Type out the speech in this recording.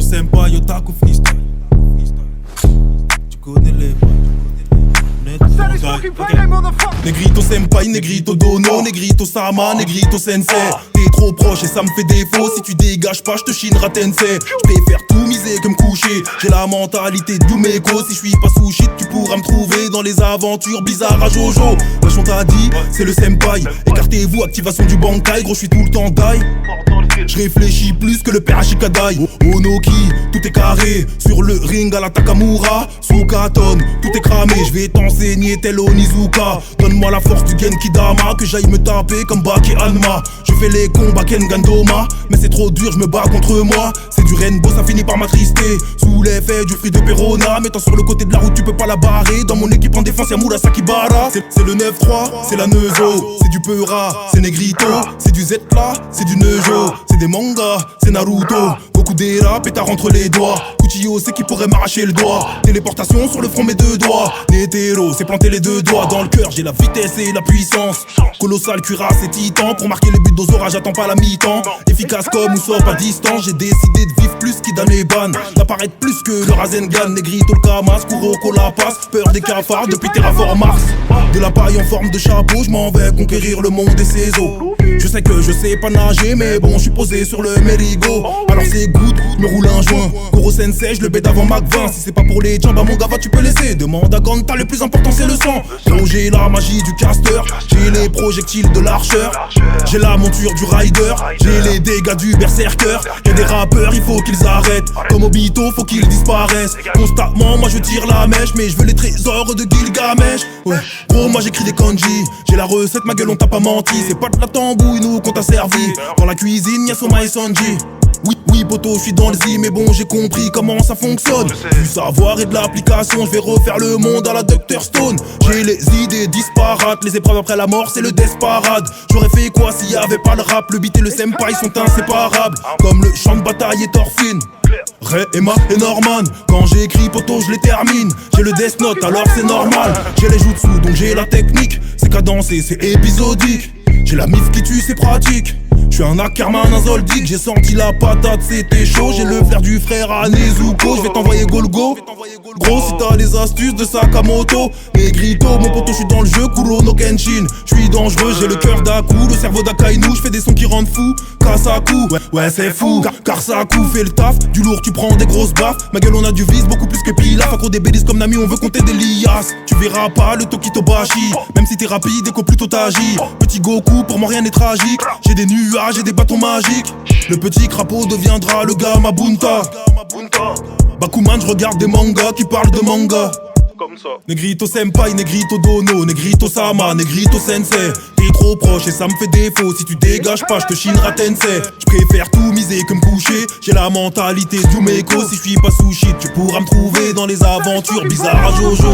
Senpai, Otaku freestyle. Tu connais les Negrito Senpai, Negrito Dono, Negrito Sama, Negrito Sensei. T'es trop proche et ça me fait défaut. Si tu dégages pas, je te chinera Tensei. Je préfère tout miser que me coucher. J'ai la mentalité de Yumeko. Si je suis pas sous shit, tu pourras me trouver dans les aventures bizarres à Jojo. Wesh, on t'a dit, c'est le Senpai. Écartez-vous, activation du Bankai. Gros, je suis tout le temps die. Je réfléchis plus que le père Ashikadai. Onoki, tout est carré. Sur le ring à la Takamura. Sukaton, tout est cramé. Je vais t'enseigner tel Onizuka. Donne-moi la force du Genkidama. Que j'aille me taper comme Baki Hanma. Je fais les combats Kengandoma. Mais c'est trop dur, je me bats contre moi. C'est du rainbow, ça finit par m'attrister. Sous l'effet du fruit de Perona. Mettant sur le côté de la route, tu peux pas la barrer. Dans mon équipe en défense, y'a Murasaki Bara. C'est le 9-3, c'est la Neuzo. C'est du Peura, c'est Negrito. C'est du Z-Pla, c'est du Neujo. C'est des mangas, c'est Naruto. Goku Dera, pétard entre les doigts. Kuchiyo, c'est qui pourrait m'arracher le doigt. Téléportation sur le front, mes deux doigts. Netero, c'est planter les deux doigts dans le cœur. J'ai la vitesse et la puissance. Colossal, cuirasse et titan. Pour marquer les buts d'Ozora, j'attends pas la mi-temps. Efficace comme Usopp à distance. J'ai décidé de vivre plus qu'Idan et Ban. D'apparaître plus que le Rasengan. Negrito, le Kamas, Kuroko, la passe. Peur des cafards depuis Terraform Mars. De la paille en forme de chapeau, je m'en vais conquérir le monde et ses eaux. Je sais que je sais pas nager, mais bon, je suis posé sur le mérigo. Alors c'est good, me roule un joint. Koro Sensei, je le bête avant Mac 20. Si c'est pas pour les jambes, mon gava, tu peux laisser. Demande à Ganta, le plus important c'est le sang. Donc j'ai la magie du caster, j'ai les projectiles de l'archeur, j'ai la monture du rider, j'ai les dégâts du berserker. Y'a des rappeurs, il faut qu'ils arrêtent. Comme Obito, faut qu'ils disparaissent. Constamment, moi je tire la mèche, mais je veux les trésors de Gilgamesh. Ouais, gros, moi j'écris des kanji. J'ai la recette, ma gueule, on t'a pas menti. C'est pas de la tambouille, nous qu'on t'a servi. Dans la cuisine, y'a Soma et Sanji. Oui, poto, je suis dans le Z, mais bon, j'ai compris comment ça fonctionne. Du savoir et de l'application, je vais refaire le monde à la Dr Stone. J'ai les idées disparates, les épreuves après la mort, c'est le desparade. J'aurais fait quoi s'il y avait pas le rap? Le beat et le senpai sont inséparables, comme le champ de bataille et Thorfinn. Ray, Emma et Norman, quand j'écris poto je les termine. J'ai le Death Note alors c'est normal. J'ai les jutsu donc j'ai la technique. C'est cadencé, c'est épisodique. J'ai la mif qui tue, c'est pratique. Je suis un Ackerman, un Zoldyck. J'ai senti la patate, c'était chaud. J'ai le flair du frère à Nezuko. Je vais t'envoyer Golgo. Gros, si t'as des astuces de Sakamoto. Negrito, mon poteau, je suis dans le jeu. Kuro no Kenshin. Je suis dangereux, j'ai le cœur d'Aku, le cerveau d'Akainu. Je fais des sons qui rendent fou. Kasaku, ouais c'est fou. Car Saku fait le taf. Du lourd, tu prends des grosses baffes. Ma gueule, on a du vice, beaucoup plus que Pilaf. Accro des bélises comme Nami, on veut compter des liasses. Tu verras pas le Tokitobashi. Même si t'es rapide et qu'au plus tôt t'agis. Petit Goku, pour moi rien n'est tragique. J'ai des nuages et des bâtons magiques. Le petit crapaud deviendra le Gamma Bunta. Bakuman, je regarde des mangas qui parlent de manga. Comme ça. Negrito Senpai, Negrito Dono, Negrito Sama, Negrito Sensei. T'es trop proche et ça me fait défaut. Si tu dégages pas, je te chinera Tensei. Je préfère tout miser que me coucher. J'ai la mentalité du Yumeko. Si je suis pas sous shit, tu pourras me trouver dans les aventures bizarres à Jojo.